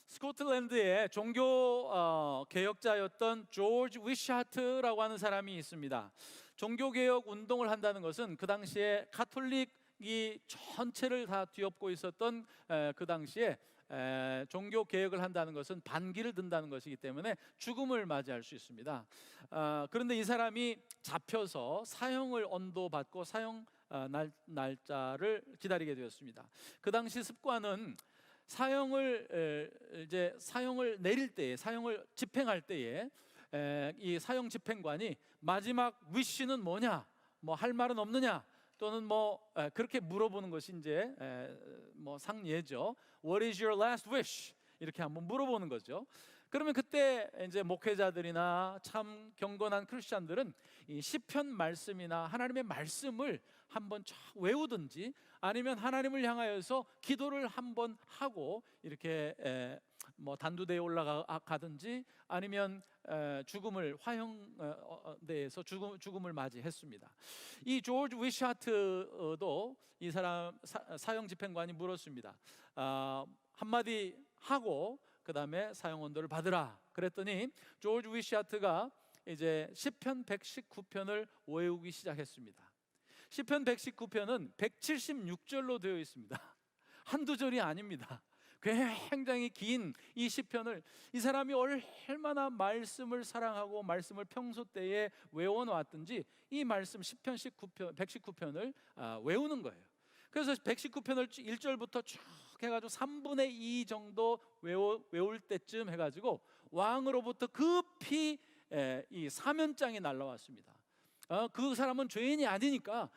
스코틀랜드의 종교 개혁자였던 조지 위샤트라고 하는 사람이 있습니다. 종교개혁 운동을 한다는 것은 그 당시에 가톨릭이 전체를 다 뒤엎고 있었던 그 당시에 종교 개혁을 한다는 것은 반기를 든다는 것이기 때문에 죽음을 맞이할 수 있습니다. 그런데 이 사람이 잡혀서 사형을 언도받고 사형 날짜를 기다리게 되었습니다. 그 당시 습관은 사형을 내릴 때에, 사형을 집행할 때에 이 사형 집행관이 마지막 위시는 뭐냐, 뭐 할 말은 없느냐, 또는 그렇게 물어보는 것이 이제 상예죠. What is your last wish? 이렇게 한번 물어보는 거죠. 그러면 그때 이제 목회자들이나 참 경건한 크리스천들은 이 시편 말씀이나 하나님의 말씀을 한번 쫙 외우든지 아니면 하나님을 향하여서 기도를 한번 하고 이렇게 단두대에 올라가든지 아니면 죽음을 화형대에서 죽음을 맞이했습니다. 이 조지 위샤트도 이 사람 사형 집행관이 물었습니다. 한마디 하고 그 다음에 사형 언도를 받으라 그랬더니 조지 위샤트가 이제 시편 119편을 외우기 시작했습니다. 시편 119편은 176절로 되어 있습니다. 한두 절이 아닙니다. 굉장히 긴 이 시편을 이 사람이 얼마나 말씀을 사랑하고 말씀을 평소 때에 외워놓았든지 이 말씀 시편 119편을 외우는 거예요. 그래서 119편을 1절부터 쭉 해가지고 3분의 2 정도 외울 때쯤 해가지고 왕으로부터 급히 이 사면장이 날라왔습니다. 그 사람은 죄인이 아니니까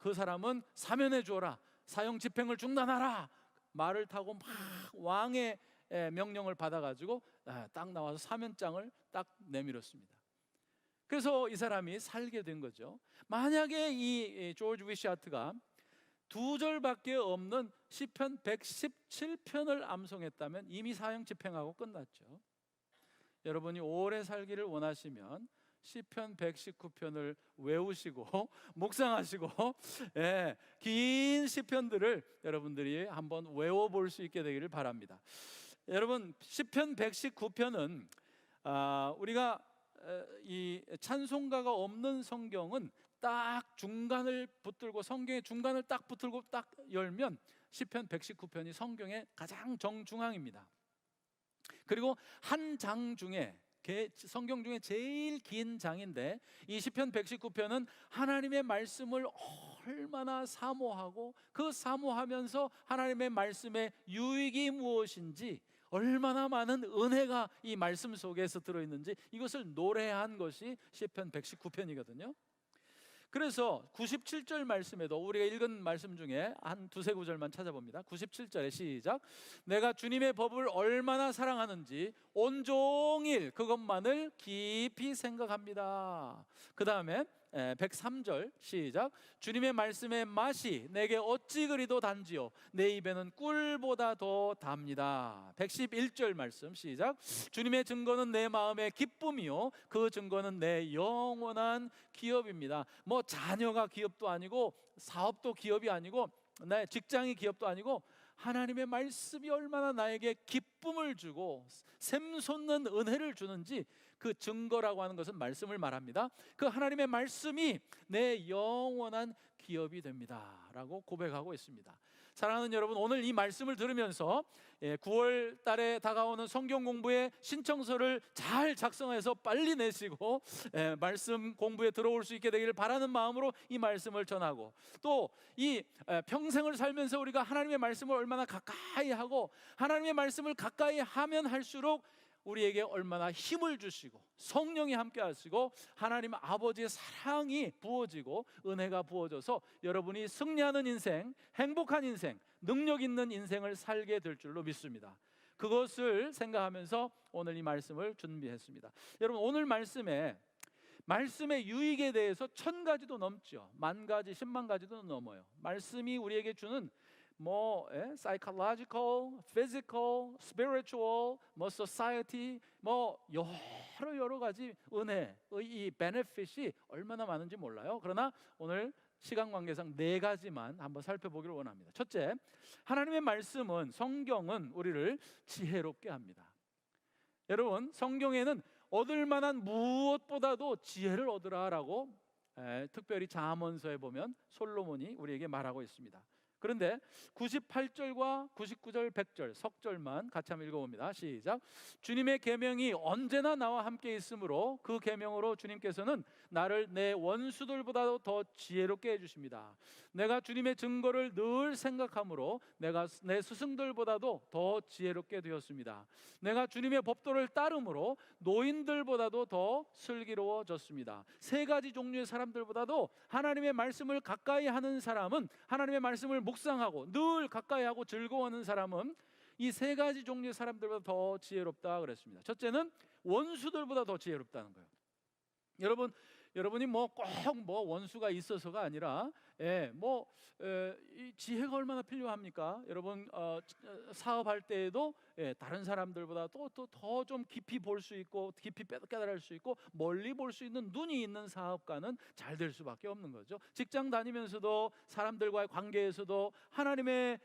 그 사람은 사면해 주어라, 사형 집행을 중단하라 말을 타고 막 왕의 명령을 받아가지고 딱 나와서 사면장을 딱 내밀었습니다. 그래서 이 사람이 살게 된 거죠. 만약에 이 조지 위샤트가 2절밖에 없는 시편 117편을 암송했다면 이미 사형 집행하고 끝났죠. 여러분이 오래 살기를 원하시면 시편 119편을 외우시고 묵상하시고 긴 시편들을 여러분들이 한번 외워볼 수 있게 되기를 바랍니다. 여러분, 시편 119편은 우리가 이 찬송가가 없는 성경은 딱 중간을 붙들고, 성경의 중간을 딱 붙들고 딱 열면 시편 119편이 성경의 가장 정중앙입니다. 그리고 한 장 중에, 성경 중에 제일 긴 장인데 이 시편 119편은 하나님의 말씀을 얼마나 사모하고 그 사모하면서 하나님의 말씀의 유익이 무엇인지, 얼마나 많은 은혜가 이 말씀 속에서 들어있는지 이것을 노래한 것이 시편 119편이거든요. 그래서 97절 말씀에도 우리가 읽은 말씀 중에 한 두세 구절만 찾아봅니다. 97절에 시작. 내가 주님의 법을 얼마나 사랑하는지 온종일 그것만을 깊이 생각합니다. 그 다음에 103절 시작. 주님의 말씀의 맛이 내게 어찌 그리도 단지요 내 입에는 꿀보다 더 답니다. 111절 말씀 시작. 주님의 증거는 내 마음의 기쁨이요 그 증거는 내 영원한 기업입니다. 자녀가 기업도 아니고 사업도 기업이 아니고 내 직장이 기업도 아니고 하나님의 말씀이 얼마나 나에게 기쁨을 주고 샘솟는 은혜를 주는지 그 증거라고 하는 것은 말씀을 말합니다. 그 하나님의 말씀이 내 영원한 기업이 됩니다 라고 고백하고 있습니다. 사랑하는 여러분, 오늘 이 말씀을 들으면서 9월 달에 다가오는 성경 공부의 신청서를 잘 작성해서 빨리 내시고 말씀 공부에 들어올 수 있게 되기를 바라는 마음으로 이 말씀을 전하고, 또 이 평생을 살면서 우리가 하나님의 말씀을 얼마나 가까이 하고 하나님의 말씀을 가까이 하면 할수록 우리에게 얼마나 힘을 주시고 성령이 함께 하시고 하나님 아버지의 사랑이 부어지고 은혜가 부어져서 여러분이 승리하는 인생, 행복한 인생, 능력 있는 인생을 살게 될 줄로 믿습니다. 그것을 생각하면서 오늘 이 말씀을 준비했습니다. 여러분, 오늘 말씀의 유익에 대해서 1000가지도 넘죠. 10,000가지, 100,000 가지도 넘어요. 말씀이 우리에게 주는 psychological, physical, spiritual, society, 여러 가지 은혜의 이 benefit이 얼마나 많은지 몰라요. 그러나 오늘 시간 관계상 4가지만 한번 살펴보기를 원합니다. 첫째, 하나님의 말씀은, 성경은 우리를 지혜롭게 합니다. 여러분, 성경에는 얻을 만한 무엇보다도 지혜를 얻으라라고 특별히 잠언서에 보면 솔로몬이 우리에게 말하고 있습니다. 그런데 98절과 99절, 100절 석절만 같이 한번 읽어봅니다. 시작. 주님의 계명이 언제나 나와 함께 있으므로 그 계명으로 주님께서는 나를 내 원수들보다도 더 지혜롭게 해주십니다. 내가 주님의 증거를 늘 생각하므로 내가 내 스승들보다도 더 지혜롭게 되었습니다. 내가 주님의 법도를 따름으로 노인들보다도 더 슬기로워졌습니다. 3가지 종류의 사람들보다도 하나님의 말씀을 가까이 하는 사람은, 하나님의 말씀을 묵상하고 늘 가까이 하고 즐거워하는 사람은 이 3가지 종류의 사람들보다 더 지혜롭다 그랬습니다. 첫째는 원수들보다 더 지혜롭다는 거예요. 여러분이 꼭 원수가 있어서가 아니라, 이 지혜가 얼마나 필요합니까? 여러분, 사업할 때에도 다른 사람들보다 또 더 좀 깊이 볼 수 있고, 깊이 깨달을 수 있고, 멀리 볼 수 있는 눈이 있는 사업가는 잘 될 수밖에 없는 거죠. 직장 다니면서도, 사람들과의 관계에서도, 하나님의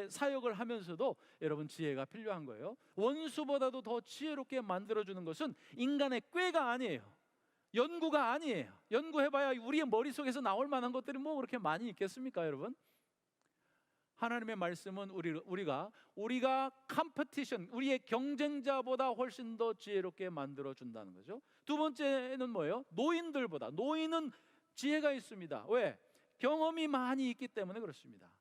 사역을 하면서도 여러분, 지혜가 필요한 거예요. 원수보다도 더 지혜롭게 만들어주는 것은 인간의 꾀가 아니에요. 연구가 아니에요. 연구해봐야 우리의 머릿속에서 나올 만한 것들이 뭐 그렇게 많이 있겠습니까, 여러분? 하나님의 말씀은 우리가 컴피티션, 우리의 경쟁자보다 훨씬 더 지혜롭게 만들어준다는 거죠. 두 번째는 뭐예요? 노인은 지혜가 있습니다. 왜? 경험이 많이 있기 때문에 그렇습니다.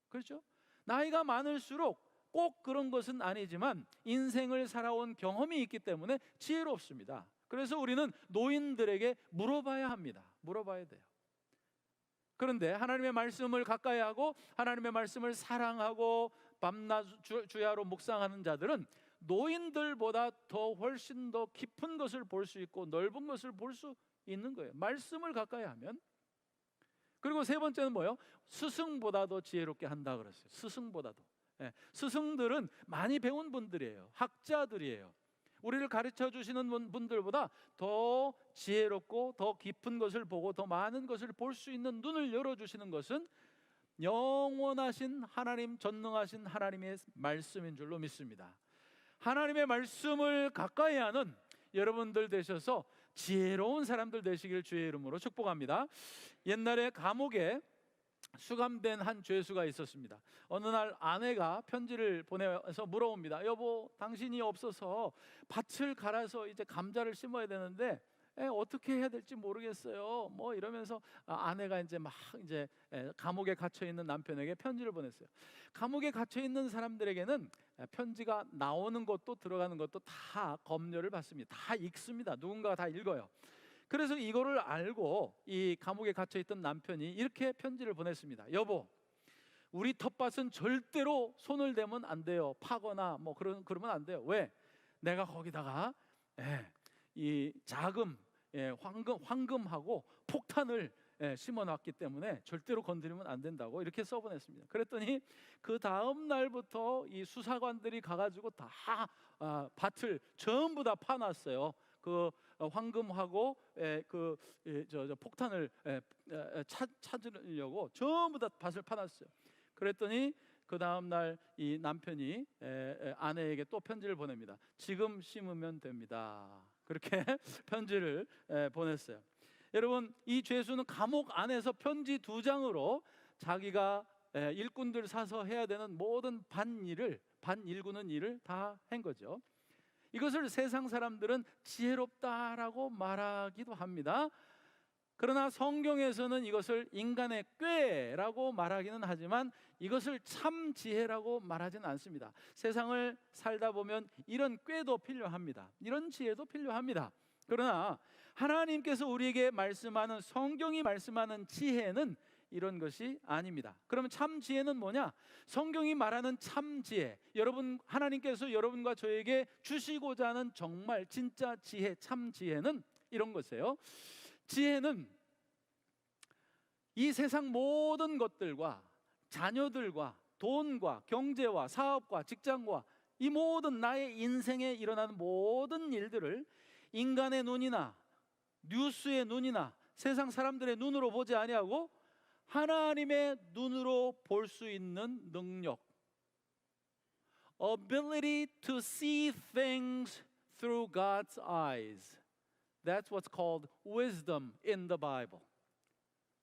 그렇죠? 나이가 많을수록 꼭 그런 것은 아니지만 인생을 살아온 경험이 있기 때문에 지혜롭습니다. 그래서 우리는 노인들에게 물어봐야 합니다. 물어봐야 돼요. 그런데 하나님의 말씀을 가까이 하고 하나님의 말씀을 사랑하고 밤낮 주야로 묵상하는 자들은 노인들보다 훨씬 더 깊은 것을 볼 수 있고 넓은 것을 볼 수 있는 거예요. 말씀을 가까이 하면. 그리고 3번째는 뭐예요? 스승보다도 지혜롭게 한다 그랬어요. 스승보다도. 스승들은 많이 배운 분들이에요. 학자들이에요. 우리를 가르쳐 주시는 분들보다 더 지혜롭고 더 깊은 것을 보고 더 많은 것을 볼 수 있는 눈을 열어주시는 것은 영원하신 하나님, 전능하신 하나님의 말씀인 줄로 믿습니다. 하나님의 말씀을 가까이 하는 여러분들 되셔서 지혜로운 사람들 되시길 주의 이름으로 축복합니다. 옛날에 감옥에 수감된 한 죄수가 있었습니다. 어느 날 아내가 편지를 보내서 물어봅니다. 여보, 당신이 없어서 밭을 갈아서 이제 감자를 심어야 되는데 어떻게 해야 될지 모르겠어요. 뭐 이러면서 아내가 이제 감옥에 갇혀 있는 남편에게 편지를 보냈어요. 감옥에 갇혀 있는 사람들에게는 편지가 나오는 것도 들어가는 것도 다 검열을 받습니다. 다 읽습니다. 누군가가 다 읽어요. 그래서 이거를 알고 이 감옥에 갇혀있던 남편이 이렇게 편지를 보냈습니다. 여보, 우리 텃밭은 절대로 손을 대면 안 돼요. 파거나 뭐 그러면 안 돼요. 왜? 내가 거기다가 이 자금, 황금하고 폭탄을 심어놨기 때문에 절대로 건드리면 안 된다고 이렇게 써보냈습니다. 그랬더니 그 다음 날부터 이 수사관들이 가가지고 다 밭을 전부 다 파놨어요. 그 황금하고 폭탄을 찾으려고 전부 다 밭을 파놨어요. 그랬더니 그 다음 날 이 남편이 아내에게 또 편지를 보냅니다. 지금 심으면 됩니다. 그렇게 편지를 보냈어요. 여러분, 이 죄수는 감옥 안에서 편지 2장으로 자기가 일꾼들 사서 해야 되는 모든 일구는 일을 다 한 거죠. 이것을 세상 사람들은 지혜롭다라고 말하기도 합니다. 그러나 성경에서는 이것을 인간의 꾀라고 말하기는 하지만 이것을 참 지혜라고 말하지는 않습니다. 세상을 살다 보면 이런 꾀도 필요합니다. 이런 지혜도 필요합니다. 그러나 하나님께서 우리에게 말씀하는, 성경이 말씀하는 지혜는 이런 것이 아닙니다. 그러면 참 지혜는 뭐냐? 성경이 말하는 참 지혜, 하나님께서 여러분과 저에게 주시고자 하는 정말 진짜 지혜, 참 지혜는 이런 것이에요. 지혜는 이 세상 모든 것들과 자녀들과 돈과 경제와 사업과 직장과 이 모든 나의 인생에 일어나는 모든 일들을 인간의 눈이나 뉴스의 눈이나 세상 사람들의 눈으로 보지 아니하고 하나님의 눈으로 볼 수 있는 능력, ability to see things through God's eyes. That's what's called wisdom in the Bible.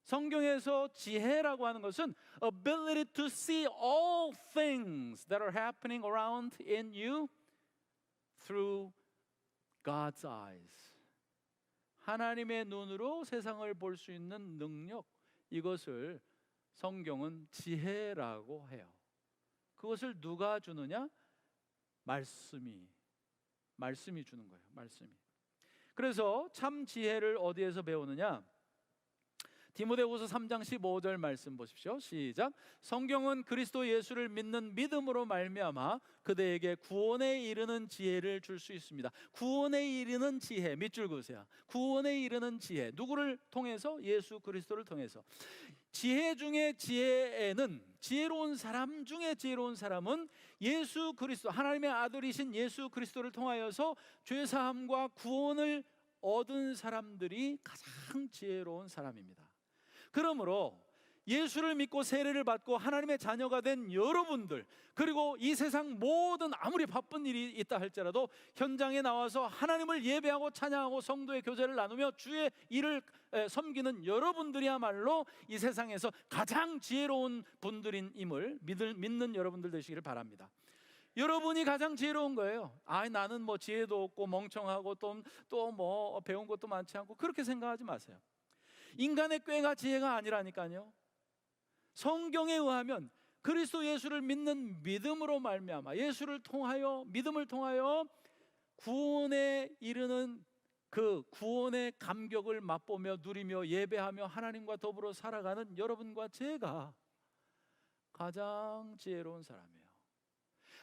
성경에서 지혜라고 하는 것은 ability to see all things that are happening around in you through God's eyes. 하나님의 눈으로 세상을 볼 수 있는 능력, 이것을 성경은 지혜라고 해요. 그것을 누가 주느냐? 말씀이 주는 거예요. 말씀이. 그래서 참 지혜를 어디에서 배우느냐? 디모데후서 3장 15절 말씀 보십시오. 시작. 성경은 그리스도 예수를 믿는 믿음으로 말미암아 그대에게 구원에 이르는 지혜를 줄 수 있습니다. 구원에 이르는 지혜, 밑줄 그으세요. 구원에 이르는 지혜, 누구를 통해서? 예수 그리스도를 통해서. 지혜 중에 지혜에는, 지혜로운 사람 중에 지혜로운 사람은 예수 그리스도, 하나님의 아들이신 예수 그리스도를 통하여서 죄사함과 구원을 얻은 사람들이 가장 지혜로운 사람입니다. 그러므로 예수를 믿고 세례를 받고 하나님의 자녀가 된 여러분들, 그리고 이 세상 모든 아무리 바쁜 일이 있다 할지라도 현장에 나와서 하나님을 예배하고 찬양하고 성도의 교제를 나누며 주의 일을 섬기는 여러분들이야말로 이 세상에서 가장 지혜로운 분들임을 믿는 여러분들 되시기를 바랍니다. 여러분이 가장 지혜로운 거예요. 나는 뭐 지혜도 없고 멍청하고 또 뭐 배운 것도 많지 않고, 그렇게 생각하지 마세요. 인간의 꾀가 지혜가 아니라니까요. 성경에 의하면 그리스도 예수를 믿는 믿음으로 말미암아, 예수를 통하여, 믿음을 통하여 구원에 이르는 그 구원의 감격을 맛보며 누리며 예배하며 하나님과 더불어 살아가는 여러분과 제가 가장 지혜로운 사람이에요.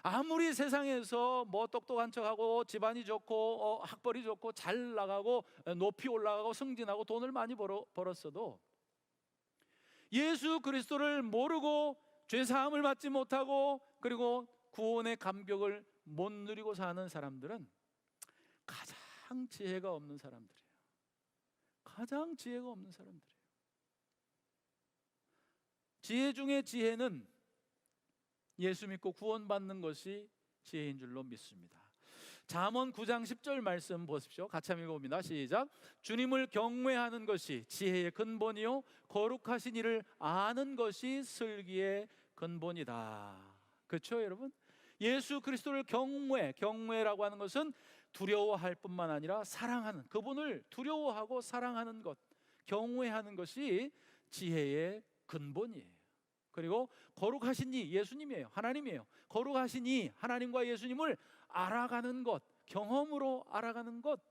아무리 세상에서 뭐 똑똑한 척하고 집안이 좋고 학벌이 좋고 잘 나가고 높이 올라가고 승진하고 돈을 많이 벌었어도 예수 그리스도를 모르고 죄사함을 받지 못하고 그리고 구원의 감격을 못 누리고 사는 사람들은 가장 지혜가 없는 사람들이에요. 가장 지혜가 없는 사람들이에요. 지혜 중에 지혜는 예수 믿고 구원받는 것이 지혜인 줄로 믿습니다. 잠언 9장 10절 말씀 보십시오. 같이 한번 읽어봅니다. 시작. 주님을 경외하는 것이 지혜의 근본이요 거룩하신 이를 아는 것이 슬기의 근본이다. 그렇죠, 여러분? 예수 그리스도를 경외라고 하는 것은 두려워할 뿐만 아니라 사랑하는, 그분을 두려워하고 사랑하는 것, 경외하는 것이 지혜의 근본이에요. 그리고 거룩하신 이, 예수님이에요. 하나님이에요. 거룩하신 이 하나님과 예수님을 알아가는 것, 경험으로 알아가는 것,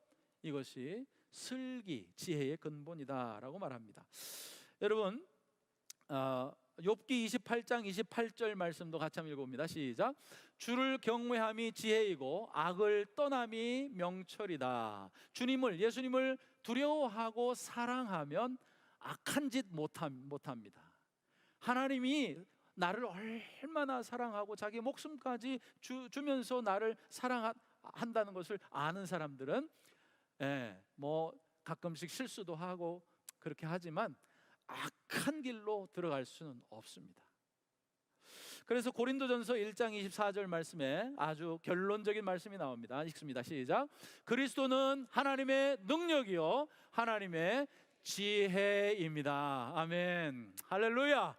이것이 슬기, 지혜의 근본이다라고 말합니다. 여러분, 욥기 28장 28절 말씀도 같이 한번 읽어봅니다. 시작. 주를 경외함이 지혜이고 악을 떠남이 명철이다. 주님을, 예수님을 두려워하고 사랑하면 악한 짓 못합니다. 하나님이 나를 얼마나 사랑하고 자기 목숨까지 주면서 나를 사랑한다는 것을 아는 사람들은 뭐 가끔씩 실수도 하고 그렇게 하지만 악한 길로 들어갈 수는 없습니다. 그래서 고린도전서 1장 24절 말씀에 아주 결론적인 말씀이 나옵니다. 읽습니다. 시작. 그리스도는 하나님의 능력이요 하나님의 지혜입니다. 아멘. 할렐루야.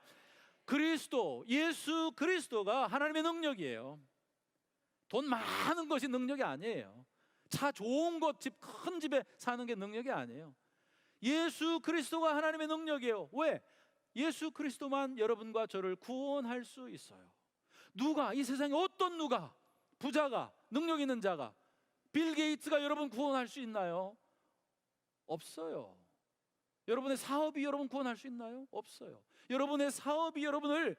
그리스도, 예수 그리스도가 하나님의 능력이에요. 돈 많은 것이 능력이 아니에요. 차 좋은 것, 집 큰 집에 사는 게 능력이 아니에요. 예수 그리스도가 하나님의 능력이에요. 왜? 예수 그리스도만 여러분과 저를 구원할 수 있어요. 누가, 이 세상에 어떤 누가, 부자가, 능력 있는 자가, 빌 게이츠가 여러분 구원할 수 있나요? 없어요. 여러분의 사업이 여러분 구원할 수 있나요? 없어요. 여러분의 사업이 여러분을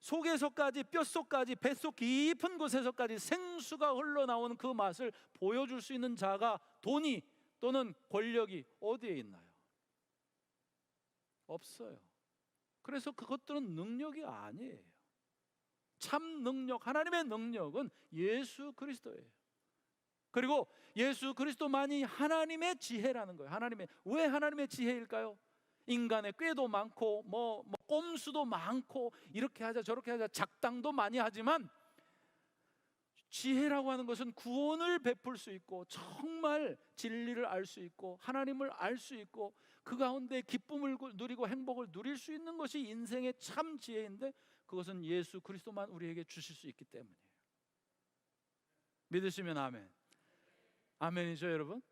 속에서까지, 뼛속까지, 뱃속 깊은 곳에서까지 생수가 흘러나오는 그 맛을 보여줄 수 있는 자가, 돈이 또는 권력이 어디에 있나요? 없어요. 그래서 그것들은 능력이 아니에요. 참 능력, 하나님의 능력은 예수 그리스도예요. 그리고 예수 그리스도만이 하나님의 지혜라는 거예요. 왜 하나님의 지혜일까요? 인간의 꾀도 많고 꼼수도 많고 이렇게 하자 저렇게 하자 작당도 많이 하지만 지혜라고 하는 것은 구원을 베풀 수 있고 정말 진리를 알 수 있고 하나님을 알 수 있고 그 가운데 기쁨을 누리고 행복을 누릴 수 있는 것이 인생의 참 지혜인데 그것은 예수 그리스도만 우리에게 주실 수 있기 때문이에요. 믿으시면 아멘. 아멘이죠 여러분?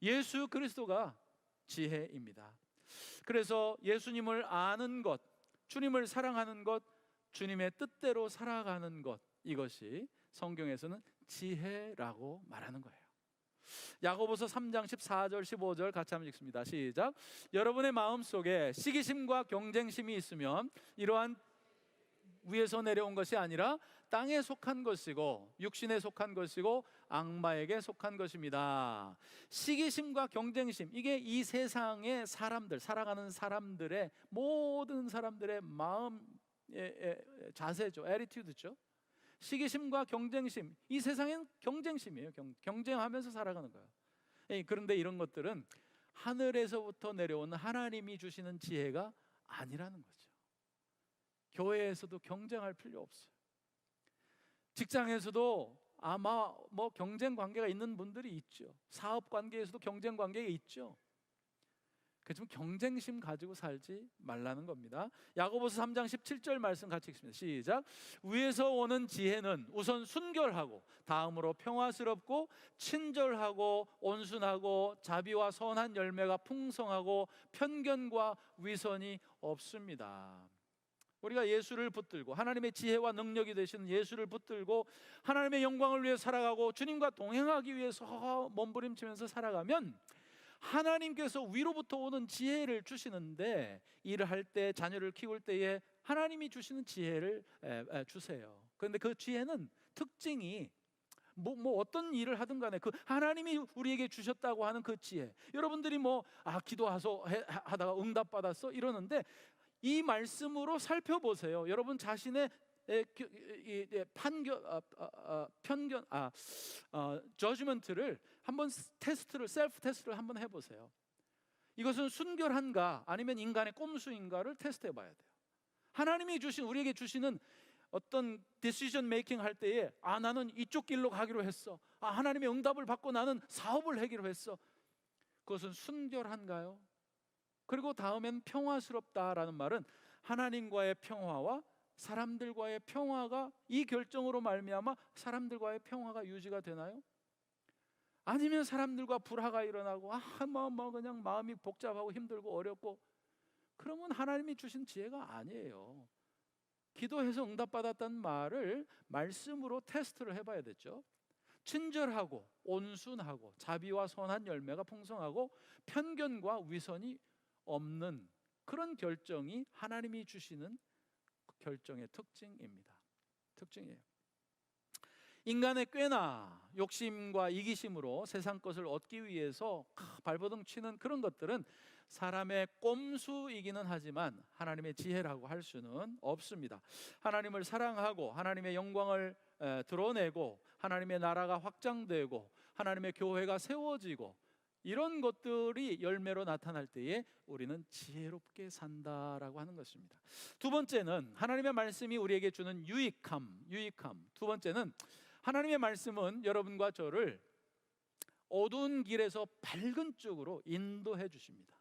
예수 그리스도가 지혜입니다. 그래서 예수님을 아는 것, 주님을 사랑하는 것, 주님의 뜻대로 살아가는 것, 이것이 성경에서는 지혜라고 말하는 거예요. 야고보서 3장 14절 15절 같이 한번 읽습니다. 시작. 여러분의 마음속에 시기심과 경쟁심이 있으면 이러한 위에서 내려온 것이 아니라 땅에 속한 것이고 육신에 속한 것이고 악마에게 속한 것입니다. 시기심과 경쟁심, 이게 이 세상의 사람들, 살아가는 사람들의 모든 사람들의 마음의 자세죠. 애티튜드죠. 시기심과 경쟁심, 이 세상엔 경쟁심이에요. 경쟁하면서 살아가는 거예요. 그런데 이런 것들은 하늘에서부터 내려오는 하나님이 주시는 지혜가 아니라는 거죠. 교회에서도 경쟁할 필요 없어요. 직장에서도 아마 뭐 경쟁 관계가 있는 분들이 있죠. 사업 관계에서도 경쟁 관계가 있죠. 그렇지만 경쟁심 가지고 살지 말라는 겁니다. 야고보서 3장 17절 말씀 같이 읽습니다. 시작. 위에서 오는 지혜는 우선 순결하고 다음으로 평화스럽고 친절하고 온순하고 자비와 선한 열매가 풍성하고 편견과 위선이 없습니다. 우리가 예수를 붙들고 하나님의 지혜와 능력이 되시는 예수를 붙들고 하나님의 영광을 위해 살아가고 주님과 동행하기 위해서 몸부림치면서 살아가면 하나님께서 위로부터 오는 지혜를 주시는데, 일을 할 때, 자녀를 키울 때에 하나님이 주시는 지혜를 주세요. 그런데 그 지혜는 특징이 뭐 어떤 일을 하든 간에 그 하나님이 우리에게 주셨다고 하는 그 지혜, 여러분들이 기도하소 하다가 응답 받았어 이러는데 이 말씀으로 살펴보세요. 여러분 자신의 저지먼트를 한번 셀프 테스트를 한번 해보세요. 이것은 순결한가 아니면 인간의 꼼수인가를 테스트해 봐야 돼요. 하나님이 우리에게 주시는 어떤 디시전 메이킹 할 때에 나는 이쪽 길로 가기로 했어. 하나님의 응답을 받고 나는 사업을 하기로 했어. 그것은 순결한가요? 그리고 다음엔 평화스럽다라는 말은 하나님과의 평화와 사람들과의 평화가 이 결정으로 말미암아 사람들과의 평화가 유지가 되나요? 아니면 사람들과 불화가 일어나고 그냥 마음이 복잡하고 힘들고 어렵고, 그러면 하나님이 주신 지혜가 아니에요. 기도해서 응답받았다는 말을 말씀으로 테스트를 해봐야 되죠. 친절하고 온순하고 자비와 선한 열매가 풍성하고 편견과 위선이 없는 그런 결정이 하나님이 주시는 결정의 특징이에요. 인간의 꾀나 욕심과 이기심으로 세상 것을 얻기 위해서 발버둥 치는 그런 것들은 사람의 꼼수이기는 하지만 하나님의 지혜라고 할 수는 없습니다. 하나님을 사랑하고 하나님의 영광을 드러내고 하나님의 나라가 확장되고 하나님의 교회가 세워지고 이런 것들이 열매로 나타날 때에 우리는 지혜롭게 산다라고 하는 것입니다. 두 번째는 하나님의 말씀이 우리에게 주는 유익함. 두 번째는 하나님의 말씀은 여러분과 저를 어두운 길에서 밝은 쪽으로 인도해 주십니다.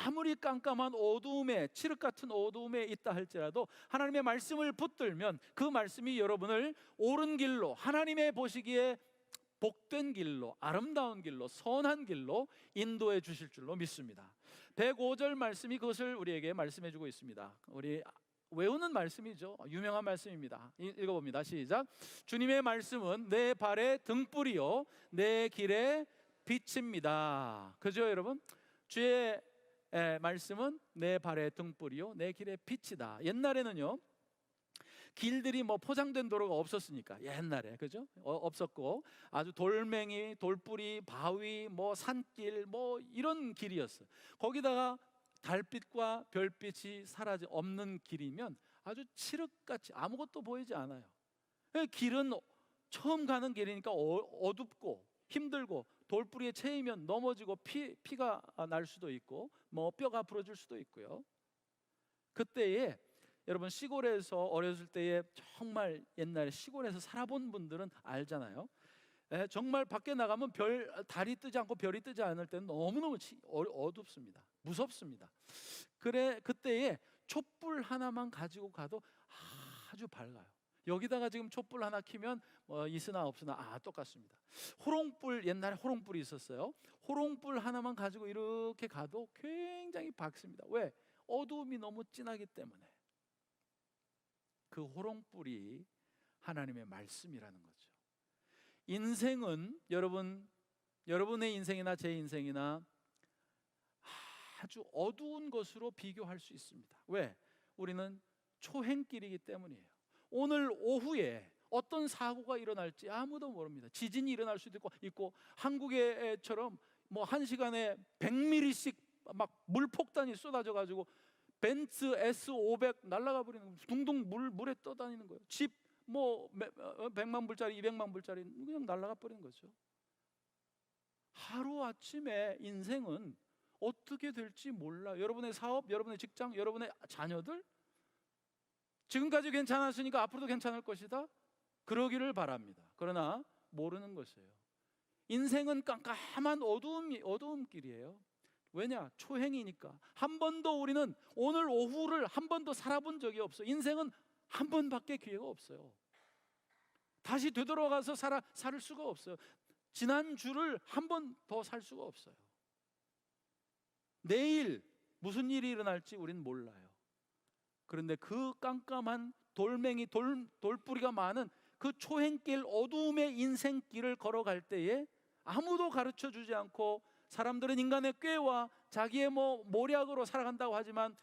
아무리 깜깜한 어두움에, 칠흑 같은 어두움에 있다 할지라도 하나님의 말씀을 붙들면 그 말씀이 여러분을 옳은 길로, 하나님의 보시기에 복된 길로, 아름다운 길로, 선한 길로 인도해 주실 줄로 믿습니다. 105절 말씀이 그것을 우리에게 말씀해 주고 있습니다. 우리 외우는 말씀이죠. 유명한 말씀입니다. 읽어봅니다. 시작. 주님의 말씀은 내 발의 등불이요 내 길의 빛입니다. 그죠 여러분? 주의 말씀은 내 발의 등불이요 내 길의 빛이다. 옛날에는요 길들이 포장된 도로가 없었으니까, 옛날에 그죠? 없었고 아주 돌멩이, 돌뿌리, 바위, 산길 이런 길이었어요. 거기다가 달빛과 별빛이 없는 길이면 아주 칠흑같이 아무것도 보이지 않아요. 길은 처음 가는 길이니까 어둡고 힘들고 돌뿌리에 채이면 넘어지고 피가 날 수도 있고 뼈가 부러질 수도 있고요. 그때에 여러분 시골에서 어렸을 때에 정말 옛날에 시골에서 살아본 분들은 알잖아요. 정말 밖에 나가면 달이 뜨지 않고 별이 뜨지 않을 때는 너무너무 어둡습니다. 무섭습니다. 그때에 촛불 하나만 가지고 가도 아주 밝아요. 여기다가 지금 촛불 하나 켜면 있으나 없으나 똑같습니다. 옛날에 호롱불이 있었어요. 호롱불 하나만 가지고 이렇게 가도 굉장히 밝습니다. 왜? 어두움이 너무 진하기 때문에. 그 호롱불이 하나님의 말씀이라는 거죠. 인생은 여러분의 인생이나 제 인생이나 아주 어두운 것으로 비교할 수 있습니다. 왜? 우리는 초행길이기 때문이에요. 오늘 오후에 어떤 사고가 일어날지 아무도 모릅니다. 지진이 일어날 수도 있고 한국에처럼 뭐 1시간에 100mm씩 막 물폭탄이 쏟아져 가지고 벤츠 S500 날아가 버리는 거예요. 둥둥 물에 떠다니는 거예요. 집 뭐 100만 불짜리 200만 불짜리 그냥 날아가 버리는 거죠. 하루아침에 인생은 어떻게 될지 몰라. 여러분의 사업, 여러분의 직장, 여러분의 자녀들 지금까지 괜찮았으니까 앞으로도 괜찮을 것이다, 그러기를 바랍니다. 그러나 모르는 것이에요. 인생은 깜깜한 어두움 길이에요. 왜냐? 초행이니까. 한 번도 우리는 오늘 오후를 한 번도 살아본 적이 없어요. 인생은 한 번밖에 기회가 없어요. 다시 되돌아가서 살 수가 없어요. 지난 주를 한 번 더 살 수가 없어요. 내일 무슨 일이 일어날지 우린 몰라요. 그런데 그 깜깜한 돌뿌리가 많은 그 초행길, 어두움의 인생길을 걸어갈 때에 아무도 가르쳐 주지 않고 사람들은 인간의 꾀와 자기의 모략으로 살아간다고 하지만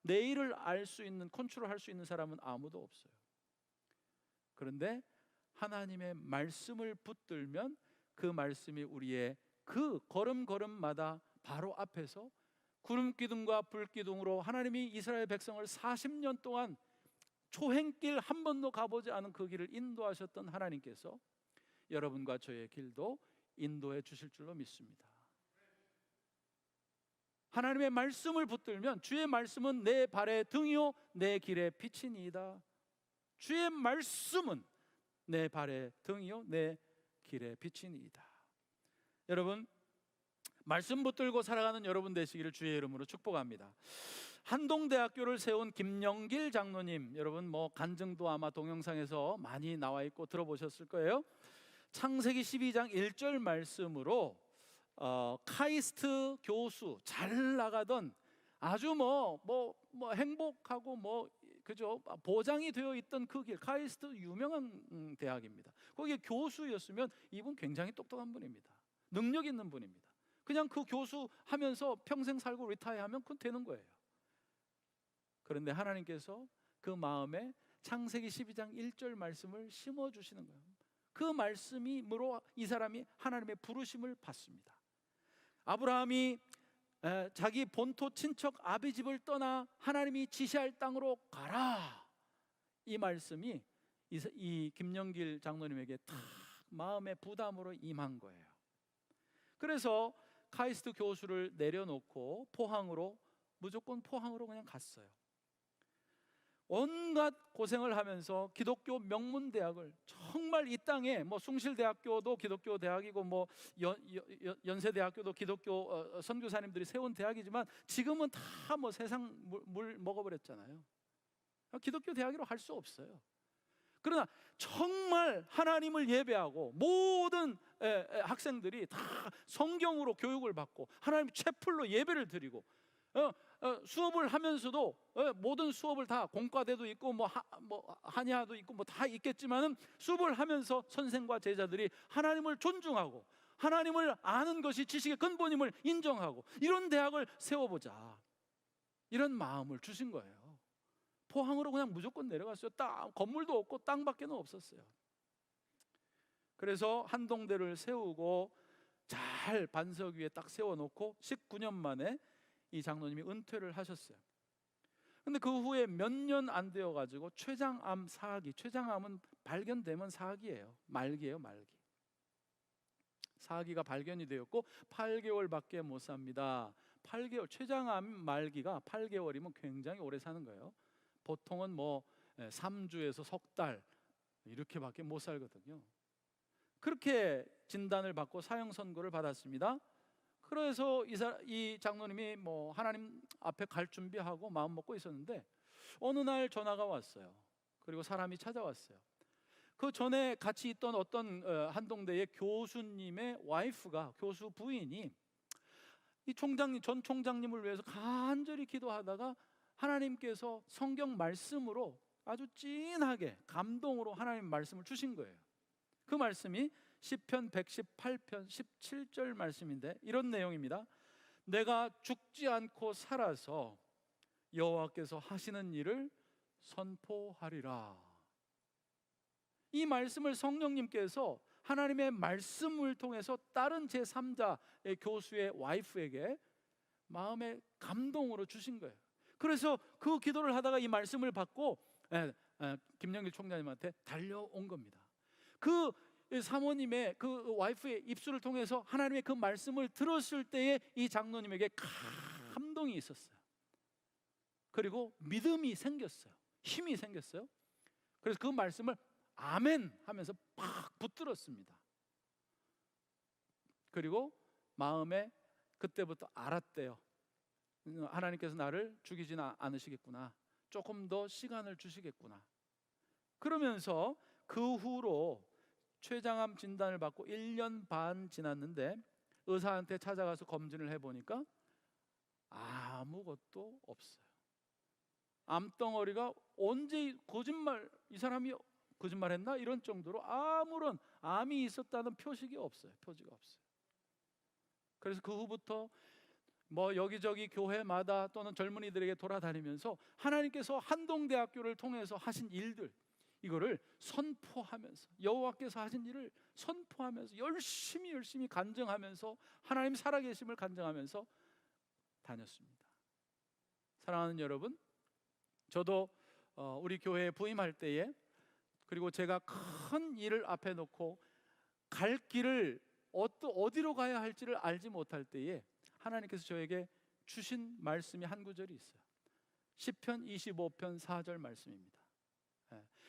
내일을 알 수 있는, 컨트롤할 수 있는 사람은 아무도 없어요. 그런데 하나님의 말씀을 붙들면 그 말씀이 우리의 그 걸음걸음마다 바로 앞에서 구름 기둥과 불 기둥으로 하나님이 이스라엘 백성을 40년 동안 초행길 한 번도 가보지 않은 그 길을 인도하셨던 하나님께서 여러분과 저의 길도 인도해 주실 줄로 믿습니다. 하나님의 말씀을 붙들면 주의 말씀은 내 발의 등이요 내 길의 빛이니이다. 주의 말씀은 내 발의 등이요 내 길의 빛이니이다. 여러분, 말씀 붙들고 살아가는 여러분 되시기를 주의 이름으로 축복합니다. 한동대학교를 세운 김영길 장로님, 여러분 간증도 아마 동영상에서 많이 나와 있고 들어보셨을 거예요. 창세기 12장 1절 말씀으로 카이스트 교수, 잘 나가던 아주 행복하고 그죠, 보장이 되어 있던 그 길, 카이스트 유명한 대학입니다. 거기에 교수였으면 이분 굉장히 똑똑한 분입니다. 능력 있는 분입니다. 그냥 그 교수 하면서 평생 살고 리타이어하면 그건 되는 거예요. 그런데 하나님께서 그 마음에 창세기 12장 1절 말씀을 심어주시는 거예요. 그 말씀으로 이 사람이 하나님의 부르심을 받습니다. 아브라함이 자기 본토 친척 아비집을 떠나 하나님이 지시할 땅으로 가라, 이 말씀이 이 김영길 장로님에게 탁 마음의 부담으로 임한 거예요. 그래서 카이스트 교수를 내려놓고 무조건 포항으로 그냥 갔어요. 온갖 고생을 하면서 기독교 명문대학을, 정말 이 땅에 숭실대학교도 기독교 대학이고 연세대학교도 기독교 선교사님들이 세운 대학이지만 지금은 다 세상 물 먹어버렸잖아요. 기독교 대학이라고 할 수 없어요. 그러나 정말 하나님을 예배하고 모든 학생들이 다 성경으로 교육을 받고 하나님 채플로 예배를 드리고 수업을 하면서도 모든 수업을 다, 공과대도 있고 한야도 있고 다 있겠지만은 수업을 하면서 선생과 제자들이 하나님을 존중하고 하나님을 아는 것이 지식의 근본임을 인정하고 이런 대학을 세워보자, 이런 마음을 주신 거예요. 포항으로 그냥 무조건 내려갔어요. 건물도 없고 땅밖에는 없었어요. 그래서 한동대를 세우고 잘 반석 위에 딱 세워놓고 19년 만에 이 장로님이 은퇴를 하셨어요. 근데 그 후에 몇 년 안 되어 가지고 췌장암 사기, 췌장암은 발견되면 사기예요. 말기예요, 말기. 사기가 발견이 되었고 8개월밖에 못 삽니다. 8개월, 췌장암 말기가 8개월이면 굉장히 오래 사는 거예요. 보통은 뭐 3주에서 석 달 이렇게밖에 못 살거든요. 그렇게 진단을 받고 사형 선고를 받았습니다. 그래서 이 장로님이 뭐 하나님 앞에 갈 준비하고 마음 먹고 있었는데 어느 날 전화가 왔어요. 그리고 사람이 찾아왔어요. 그 전에 같이 있던 어떤 한동대의 교수님의 와이프가, 교수 부인이 이 전 총장님을 위해서 간절히 기도하다가 하나님께서 성경 말씀으로 아주 진하게 감동으로 하나님 말씀을 주신 거예요. 그 말씀이 시편 118편 17절 말씀인데 이런 내용입니다. 내가 죽지 않고 살아서 여호와께서 하시는 일을 선포하리라. 이 말씀을 성령님께서 하나님의 말씀을 통해서 다른 제3자의 교수의 와이프에게 마음의 감동으로 주신 거예요. 그래서 그 기도를 하다가 이 말씀을 받고 김영길 총장님한테 달려온 겁니다. 그 사모님의 그 와이프의 입술을 통해서 하나님의 그 말씀을 들었을 때에 이 장로님에게 감동이 있었어요. 그리고 믿음이 생겼어요. 힘이 생겼어요. 그래서 그 말씀을 아멘 하면서 팍 붙들었습니다. 그리고 마음에 그때부터 알았대요. 하나님께서 나를 죽이지는 않으시겠구나. 조금 더 시간을 주시겠구나. 그러면서 그 후로 췌장암 진단을 받고 1년 반 지났는데 의사한테 찾아가서 검진을 해보니까 아무것도 없어요. 암덩어리가 언제 거짓말, 이 사람이 거짓말했나 이런 정도로 아무런 암이 있었다는 표식이 없어요. 표지가 없어요. 그래서 그 후부터 뭐 여기저기 교회마다 또는 젊은이들에게 돌아다니면서 하나님께서 한동대학교를 통해서 하신 일들, 이거를 선포하면서, 여호와께서 하신 일을 선포하면서 열심히 간증하면서 하나님 살아계심을 간증하면서 다녔습니다. 사랑하는 여러분, 저도 우리 교회에 부임할 때에, 그리고 제가 큰 일을 앞에 놓고 갈 길을 어디로 가야 할지를 알지 못할 때에 하나님께서 저에게 주신 말씀이 한 구절이 있어요. 시편 25편 4절 말씀입니다.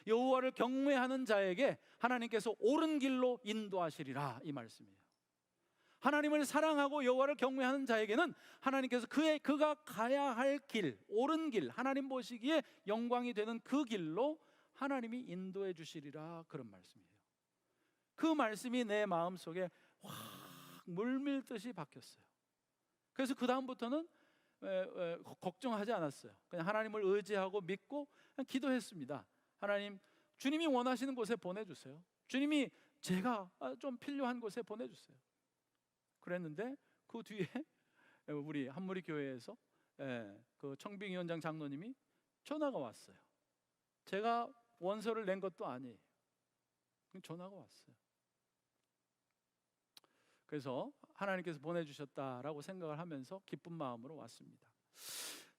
여호와를 경외하는 자에게 하나님께서 옳은 길로 인도하시리라, 이 말씀이에요. 하나님을 사랑하고 여호와를 경외하는 자에게는 하나님께서 그가 가야 할 길, 옳은 길, 하나님 보시기에 영광이 되는 그 길로 하나님이 인도해 주시리라, 그런 말씀이에요. 그 말씀이 내 마음속에 확 물밀듯이 박혔어요. 그래서 그 다음부터는 걱정하지 않았어요. 그냥 하나님을 의지하고 믿고 그냥 기도했습니다. 하나님, 주님이 원하시는 곳에 보내주세요. 주님이 제가 좀 필요한 곳에 보내주세요. 그랬는데 그 뒤에 우리 한무리 교회에서 그 청빙위원장 장로님이 전화가 왔어요. 제가 원서를 낸 것도 아니에요. 전화가 왔어요. 그래서 하나님께서 보내주셨다라고 생각을 하면서 기쁜 마음으로 왔습니다.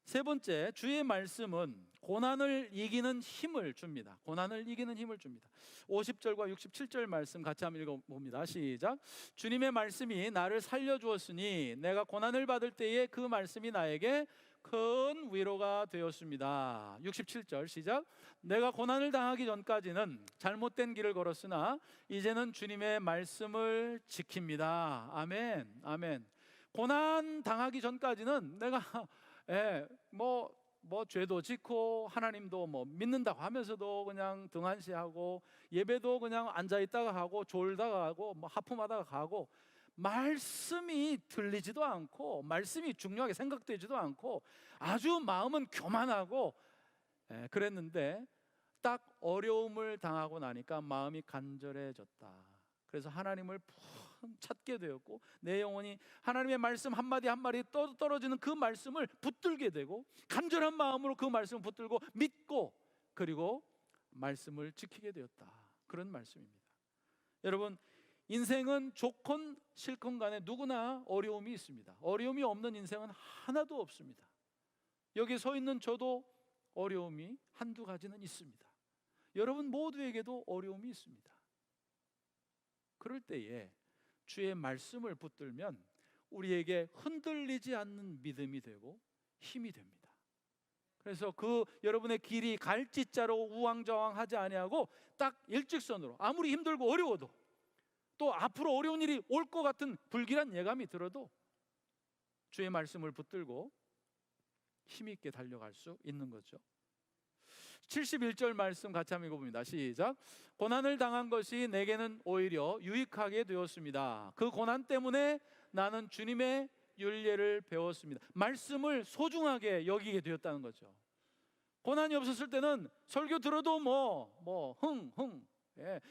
세 번째, 주의 말씀은 고난을 이기는 힘을 줍니다. 고난을 이기는 힘을 줍니다. 50절과 67절 말씀 같이 한번 읽어봅니다. 시작. 주님의 말씀이 나를 살려주었으니 내가 고난을 받을 때에 그 말씀이 나에게 큰 위로가 되었습니다. 67절 시작. 내가 고난을 당하기 전까지는 잘못된 길을 걸었으나 이제는 주님의 말씀을 지킵니다. 아멘, 아멘. 고난 당하기 전까지는 내가 뭐 죄도 짓고 하나님도 뭐 믿는다고 하면서도 그냥 등한시하고 예배도 그냥 앉아 있다가 하고 졸다가 하고 뭐 하품하다가 가고 말씀이 들리지도 않고 말씀이 중요하게 생각되지도 않고 아주 마음은 교만하고 그랬는데 딱 어려움을 당하고 나니까 마음이 간절해졌다. 그래서 하나님을 찾게 되었고 내 영혼이 하나님의 말씀 한마디 한마디 떨어지는 그 말씀을 붙들게 되고 간절한 마음으로 그 말씀을 붙들고 믿고 그리고 말씀을 지키게 되었다. 그런 말씀입니다. 여러분, 인생은 좋건 싫건 간에 누구나 어려움이 있습니다. 어려움이 없는 인생은 하나도 없습니다. 여기 서 있는 저도 어려움이 한두 가지는 있습니다. 여러분 모두에게도 어려움이 있습니다. 그럴 때에 주의 말씀을 붙들면 우리에게 흔들리지 않는 믿음이 되고 힘이 됩니다. 그래서 그 여러분의 길이 갈짓자로 우왕좌왕하지 아니하고 딱 일직선으로, 아무리 힘들고 어려워도, 또 앞으로 어려운 일이 올 것 같은 불길한 예감이 들어도 주의 말씀을 붙들고 힘 있게 달려갈 수 있는 거죠. 71절 말씀 같이 한번 읽어봅니다. 시작. 고난을 당한 것이 내게는 오히려 유익하게 되었습니다. 그 고난 때문에 나는 주님의 율례를 배웠습니다. 말씀을 소중하게 여기게 되었다는 거죠. 고난이 없었을 때는 설교 들어도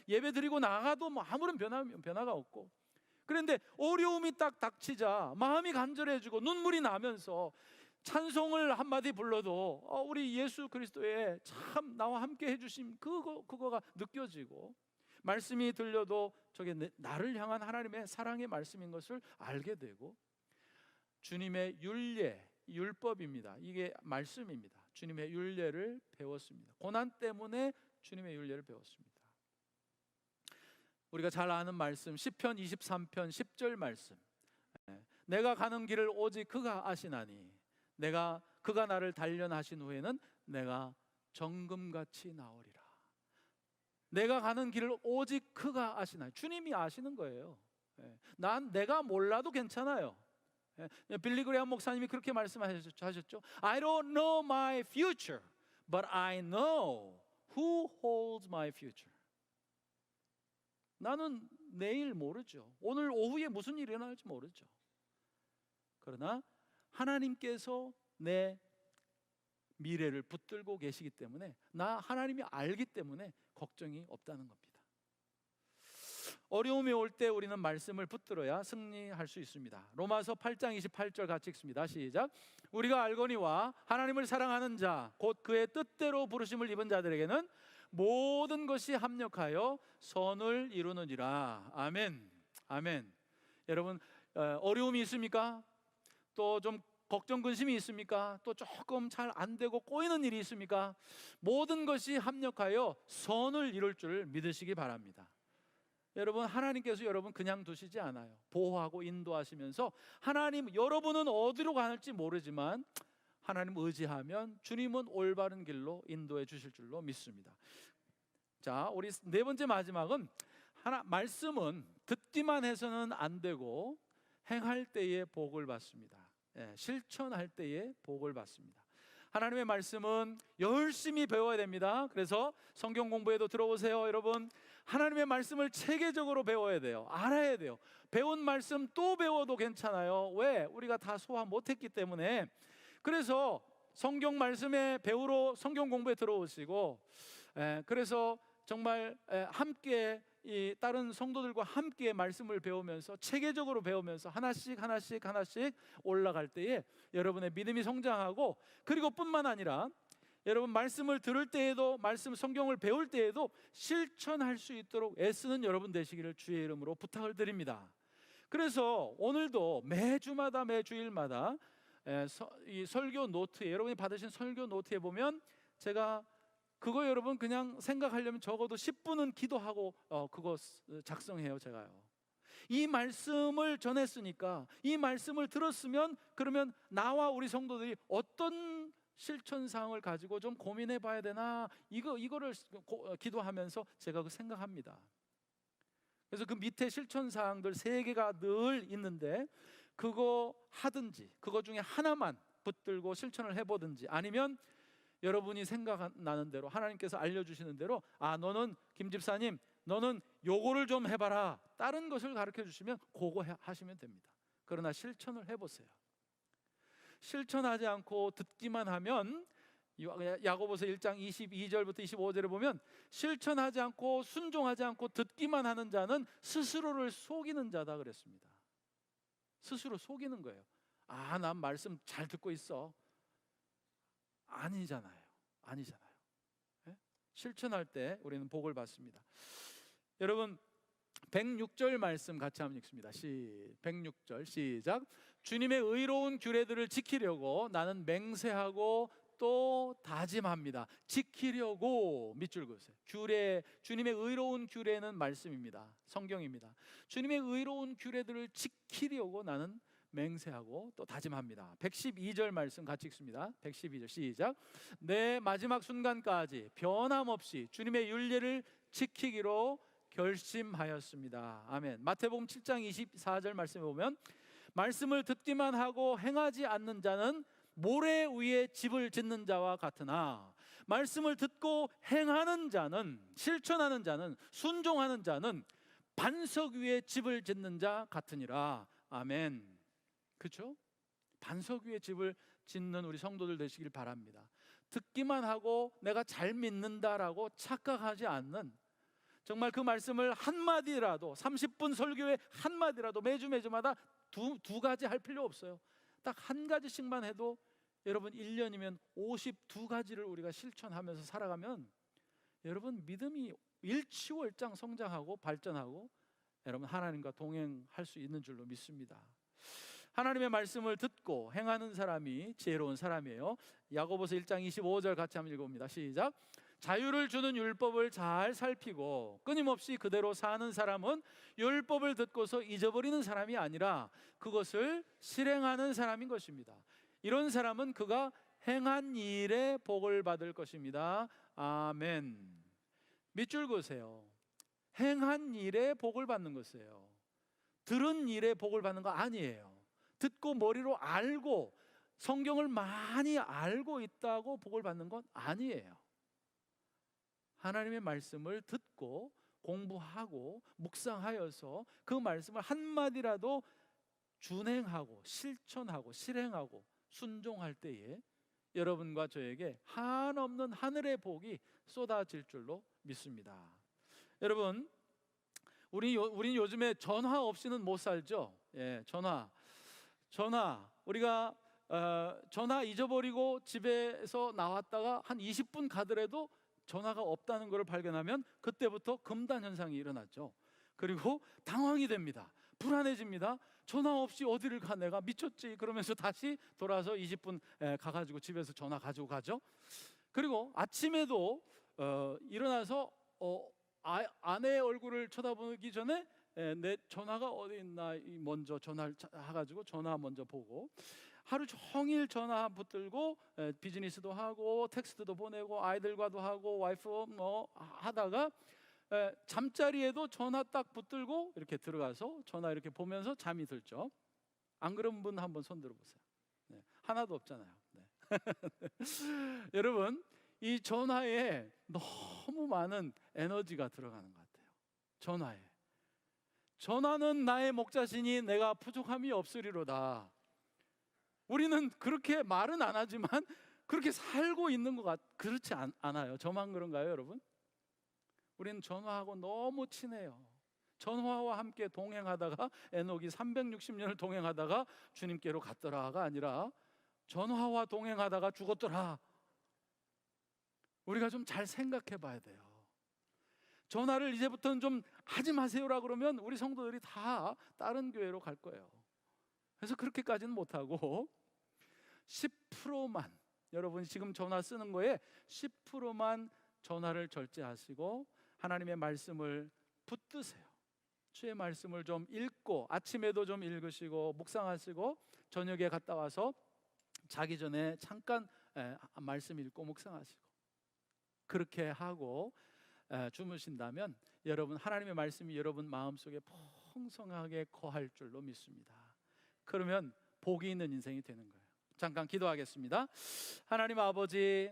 예배 드리고 나가도 아무런 변화가 없고, 그런데 어려움이 딱 닥치자 마음이 간절해지고 눈물이 나면서 찬송을 한마디 불러도 우리 예수 그리스도의 참 나와 함께 해주신 그거가 느껴지고, 말씀이 들려도 저게 나를 향한 하나님의 사랑의 말씀인 것을 알게 되고, 주님의 율례, 율법입니다. 이게 말씀입니다. 주님의 율례를 배웠습니다. 고난 때문에 주님의 율례를 배웠습니다. 우리가 잘 아는 말씀, 시편 23편 10절 말씀. 내가 가는 길을 오직 그가 아시나니 그가 나를 단련하신 후에는 내가 정금같이 나오리라. 내가 가는 길을 오직 그가 아시나니, 주님이 아시는 거예요. 내가 몰라도 괜찮아요. 빌리 그레이엄 목사님이 그렇게 말씀하셨죠. I don't know my future, but I know who holds my future. 나는 내일 모르죠. 오늘 오후에 무슨 일이 일어날지 모르죠. 그러나 하나님께서 내 미래를 붙들고 계시기 때문에, 하나님이 알기 때문에 걱정이 없다는 겁니다. 어려움이 올 때 우리는 말씀을 붙들어야 승리할 수 있습니다. 로마서 8장 28절 같이 읽습니다. 시작. 우리가 알거니와 하나님을 사랑하는 자 곧 그의 뜻대로 부르심을 입은 자들에게는 모든 것이 합력하여 선을 이루느니라. 아멘. 아멘. 여러분, 어려움이 있습니까? 또 좀 걱정 근심이 있습니까? 또 조금 잘 안 되고 꼬이는 일이 있습니까? 모든 것이 합력하여 선을 이룰 줄 믿으시기 바랍니다. 여러분, 하나님께서 여러분 그냥 두시지 않아요. 보호하고 인도하시면서, 하나님, 여러분은 어디로 가는지 모르지만 하나님 의지하면 주님은 올바른 길로 인도해 주실 줄로 믿습니다. 자, 우리 네 번째 마지막은, 말씀은 듣기만 해서는 안 되고 행할 때에 복을 받습니다. 실천할 때에 복을 받습니다. 하나님의 말씀은 열심히 배워야 됩니다. 그래서 성경 공부에도 들어오세요. 여러분, 하나님의 말씀을 체계적으로 배워야 돼요. 알아야 돼요. 배운 말씀 또 배워도 괜찮아요. 왜? 우리가 다 소화 못했기 때문에. 그래서 성경 말씀에 배우러 성경 공부에 들어오시고, 그래서 정말 함께 이 다른 성도들과 함께 말씀을 배우면서, 체계적으로 배우면서 하나씩 올라갈 때에 여러분의 믿음이 성장하고, 그리고 뿐만 아니라 여러분 말씀을 들을 때에도, 성경을 배울 때에도 실천할 수 있도록 애쓰는 여러분 되시기를 주의 이름으로 부탁을 드립니다. 그래서 오늘도 매주일마다 이 설교 노트에, 여러분이 받으신 설교 노트에 보면, 제가 그거 여러분 그냥 생각하려면 적어도 10분은 기도하고 그거 작성해요. 제가요. 이 말씀을 전했으니까, 이 말씀을 들었으면, 그러면 나와 우리 성도들이 어떤 실천사항을 가지고 좀 고민해 봐야 되나, 이거를 기도하면서 제가 그 생각합니다. 그래서 그 밑에 실천사항들 3개가 늘 있는데, 그거 하든지 그거 중에 하나만 붙들고 실천을 해보든지, 아니면 여러분이 생각나는 대로, 하나님께서 알려주시는 대로, 너는 김 집사님, 너는 요거를 좀 해봐라, 다른 것을 가르쳐 주시면 그거 하시면 됩니다. 그러나 실천을 해보세요. 실천하지 않고 듣기만 하면, 야고보서 1장 22절부터 25절에 보면, 실천하지 않고 순종하지 않고 듣기만 하는 자는 스스로를 속이는 자다 그랬습니다. 스스로 속이는 거예요. 난 말씀 잘 듣고 있어. 아니잖아요. 실천할 때 우리는 복을 받습니다. 여러분, 106절 말씀 같이 한번 읽습니다. 106절 시작. 주님의 의로운 규례들을 지키려고 나는 맹세하고 또 다짐합니다. 지키려고, 밑줄 그으세요. 규례, 주님의 의로운 규례는 말씀입니다. 성경입니다. 주님의 의로운 규례들을 지키려고 나는 맹세하고 또 다짐합니다. 112절 말씀 같이 읽습니다. 112절 시작. 내 마지막 순간까지 변함없이 주님의 율례를 지키기로 결심하였습니다. 아멘. 마태복음 7장 24절 말씀에 보면 말씀을 듣기만 하고 행하지 않는 자는 모래 위에 집을 짓는 자와 같으나 말씀을 듣고 행하는 자는, 실천하는 자는, 순종하는 자는 반석 위에 집을 짓는 자 같으니라. 아멘. 그렇죠? 반석 위에 집을 짓는 우리 성도들 되시길 바랍니다. 듣기만 하고 내가 잘 믿는다라고 착각하지 않는, 정말 그 말씀을 한마디라도 30분 설교에 한마디라도 매주마다 두 가지 할 필요 없어요. 딱 한 가지씩만 해도 여러분 1년이면 52가지를 우리가 실천하면서 살아가면 여러분 믿음이 일취월장 성장하고 발전하고 여러분 하나님과 동행할 수 있는 줄로 믿습니다. 하나님의 말씀을 듣고 행하는 사람이 지혜로운 사람이에요. 야고보서 1장 25절 같이 한번 읽어봅니다. 시작. 자유를 주는 율법을 잘 살피고 끊임없이 그대로 사는 사람은 율법을 듣고서 잊어버리는 사람이 아니라 그것을 실행하는 사람인 것입니다. 이런 사람은 그가 행한 일에 복을 받을 것입니다. 아멘. 밑줄 그으세요. 행한 일에 복을 받는 것이에요. 들은 일에 복을 받는 거 아니에요. 듣고 머리로 알고 성경을 많이 알고 있다고 복을 받는 건 아니에요. 하나님의 말씀을 듣고 공부하고 묵상하여서 그 말씀을 한마디라도 준행하고 실천하고 실행하고 순종할 때에 여러분과 저에게 한없는 하늘의 복이 쏟아질 줄로 믿습니다. 여러분, 우리 요즘에 전화 없이는 못 살죠. 예, 전화 우리가 전화 잊어버리고 집에서 나왔다가 한 20분 가더라도 전화가 없다는 것을 발견하면 그때부터 금단 현상이 일어났죠. 그리고 당황이 됩니다. 불안해집니다. 전화 없이 어디를 가, 내가 미쳤지, 그러면서 다시 돌아서 20분 가가지고 집에서 전화 가지고 가죠. 그리고 아침에도 일어나서 아내의 얼굴을 쳐다보기 전에 내 전화가 어디 있나 먼저 전화를 해가지고 전화 먼저 보고 하루 종일 전화 붙들고 비즈니스도 하고 텍스트도 보내고 아이들과도 하고 와이프 뭐 하다가 잠자리에도 전화 딱 붙들고 이렇게 들어가서 전화 이렇게 보면서 잠이 들죠. 안 그런 분 한번 손 들어보세요. 네, 하나도 없잖아요. 네. 여러분, 이 전화에 너무 많은 에너지가 들어가는 것 같아요. 전화는 나의 목자시니 내가 부족함이 없으리로다. 우리는 그렇게 말은 안 하지만 그렇게 살고 있는 것 그렇지 않아요. 저만 그런가요, 여러분? 우리는 전화하고 너무 친해요. 전화와 함께 동행하다가 에녹이 360년을 동행하다가 주님께로 갔더라가 아니라 전화와 동행하다가 죽었더라. 우리가 좀 잘 생각해 봐야 돼요. 전화를 이제부터는 좀 하지 마세요라 그러면 우리 성도들이 다 다른 교회로 갈 거예요. 그래서 그렇게까지는 못하고 10%만, 여러분이 지금 전화 쓰는 거에 10%만 전화를 절제하시고 하나님의 말씀을 붙드세요. 주의 말씀을 좀 읽고 아침에도 좀 읽으시고 묵상하시고 저녁에 갔다 와서 자기 전에 잠깐 말씀 읽고 묵상하시고 그렇게 하고 주무신다면 여러분 하나님의 말씀이 여러분 마음속에 풍성하게 거할 줄로 믿습니다. 그러면 복이 있는 인생이 되는 거예요. 잠깐 기도하겠습니다. 하나님 아버지,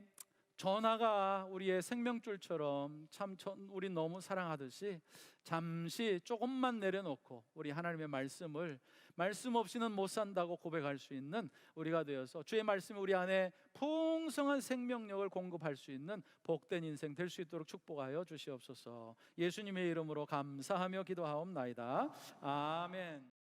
전화가 우리의 생명줄처럼 참 우리 너무 사랑하듯이 잠시 조금만 내려놓고 우리 하나님의 말씀 없이는 못 산다고 고백할 수 있는 우리가 되어서 주의 말씀이 우리 안에 풍성한 생명력을 공급할 수 있는 복된 인생 될 수 있도록 축복하여 주시옵소서. 예수님의 이름으로 감사하며 기도하옵나이다. 아멘.